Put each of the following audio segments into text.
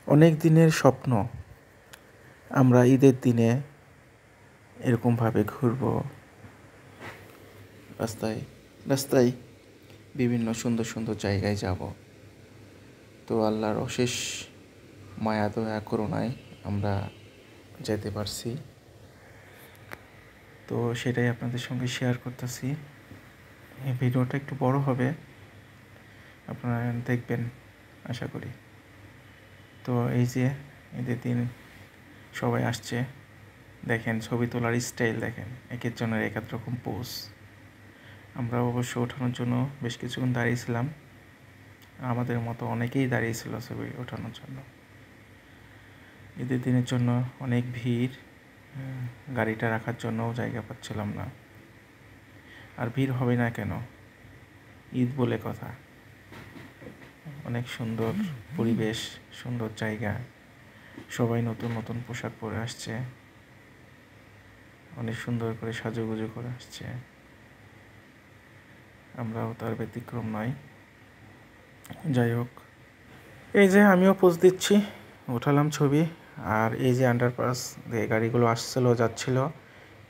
অনেক দিনের স্বপ্ন আমরা ঈদের দিনে এরকমভাবে ঘুরবো, রাস্তায় রাস্তায় বিভিন্ন সুন্দর সুন্দর জায়গায় যাব। তো আল্লাহর অশেষ মায়া দয়া করুণায় আমরা যেতে পারছি। তো সেটাই আপনাদের সঙ্গে শেয়ার করতেছি। এই ভিডিওটা একটু বড় হবে, আপনারা দেখবেন আশা করি। তো এই যে ঈদের দিন সবাই আসছে, দেখেন ছবি তোলার স্টাইল দেখেন, একের জনের এক এক রকম পোজ। আমরা অবশ্য ওঠানোর জন্য বেশ কিছুক্ষণ দাঁড়িয়েছিলাম, আমাদের মতো অনেকেই দাঁড়িয়েছিল ছবি ওঠানোর জন্য। ঈদের দিনের জন্য অনেক ভিড়, গাড়িটা রাখার জন্যও জায়গা পাচ্ছিলাম না। আর ভিড় হবে না কেন, ঈদ বলে কথা। অনেক সুন্দর পরিবেশ, সুন্দর জায়গা, সবাই নতুন নতুন পোশাক পরে আসছে, অনেক সুন্দর করে সাজুগুজু করে আসছে। আমরাও তার ব্যতিক্রম নয়। যাই হোক, এই যে আমিও পোজ দিচ্ছি, উঠালাম ছবি। আর এই যে আন্ডারপাস দিয়ে গাড়িগুলো আসছিল যাচ্ছিল,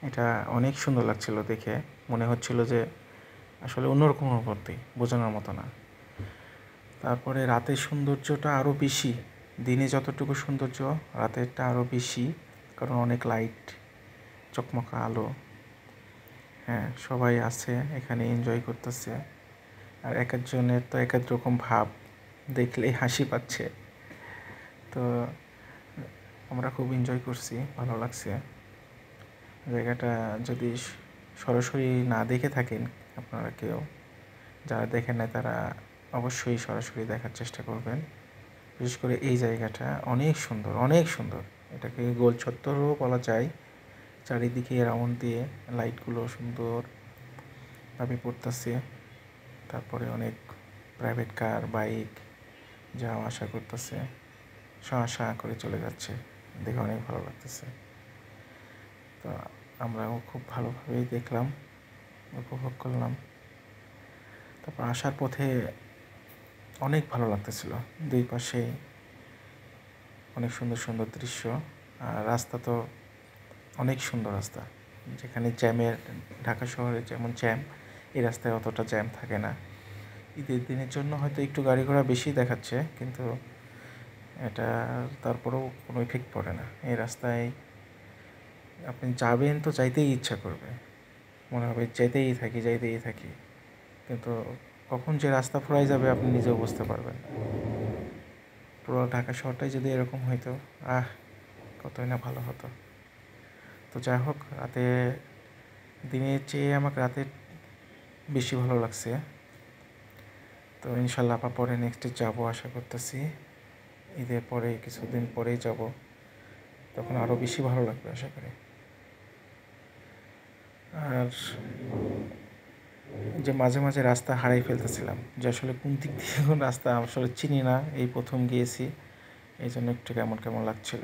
এটা অনেক সুন্দর লাগছিল দেখে। মনে হচ্ছিল যে আসলে অন্যরকম অনুভূতি, বোঝানোর মতো না। তারপরে রাতের সৌন্দর্যটা আরও বেশি, দিনে যতটুকু সৌন্দর্য রাতেরটা আরও বেশি, কারণ অনেক লাইট, চকমকা আলো। হ্যাঁ, সবাই আছে এখানে, এনজয় করতেছে। আর এক একজনের তো এক এক রকম ভাব, দেখলেই হাসি পাচ্ছে। তো আমরা খুব এনজয় করছি, ভালো লাগছে। জায়গাটা যদি সরাসরি না দেখে থাকেন আপনারা কেউ, যারা দেখেন না তারা অবশ্যই সরাসরি দেখার চেষ্টা করবেন। বিশেষ করে এই জায়গাটা অনেক সুন্দর, অনেক সুন্দর। এটাকে গোল চত্বরও বলা যায়। চারিদিকে রাউন্ড দিয়ে লাইটগুলো সুন্দরভাবে পড়তেছে। তারপরে অনেক প্রাইভেট কার, বাইক যাওয়া আসা করতেছে, শাঁ করে চলে যাচ্ছে, দেখে অনেক ভালো লাগতেছে। তো আমরাও খুব ভালোভাবেই দেখলাম, উপভোগ করলাম। তারপর আসার পথে অনেক ভালো লাগতেছিল, দুই পাশে অনেক সুন্দর সুন্দর দৃশ্য। আর রাস্তা তো অনেক সুন্দর রাস্তা, যেখানে জ্যামের, ঢাকা শহরে যেমন জ্যাম, এই রাস্তায় অতটা জ্যাম থাকে না। ঈদের দিনের জন্য হয়তো একটু গাড়ি ঘোড়া বেশি দেখাচ্ছে, কিন্তু এটা তারপরেও কোনো ইফেক্ট পড়ে না। এই রাস্তায় আপনি যাবেন তো যাইতেই ইচ্ছা করবে, মনে হবে যেতেই থাকি, কিন্তু কখন যে রাস্তা ফুরাই যাবে আপনি নিজেও বুঝতে পারবেন না। পুরো ঢাকা শহরটাই যদি এরকম হইতো, কতই না ভালো হতো। তো যাই হোক, দিনের চেয়ে আমাকে রাতে বেশি ভালো লাগছে। তো ইনশাল্লাহ আবার পরে নেক্সটে যাবো আশা করতেছি। ঈদের পরে কিছুদিন পরেই যাব, তখন আরও বেশি ভালো লাগবে আশা করি। আর যে মাঝে মাঝে রাস্তা হারাই ফেলতেছিলাম, যে আসলে কোন দিক দিয়ে কোন রাস্তা আসলে চিনি না, এই প্রথম গিয়েছি, এই জন্য একটু কেমন কেমন লাগছিল।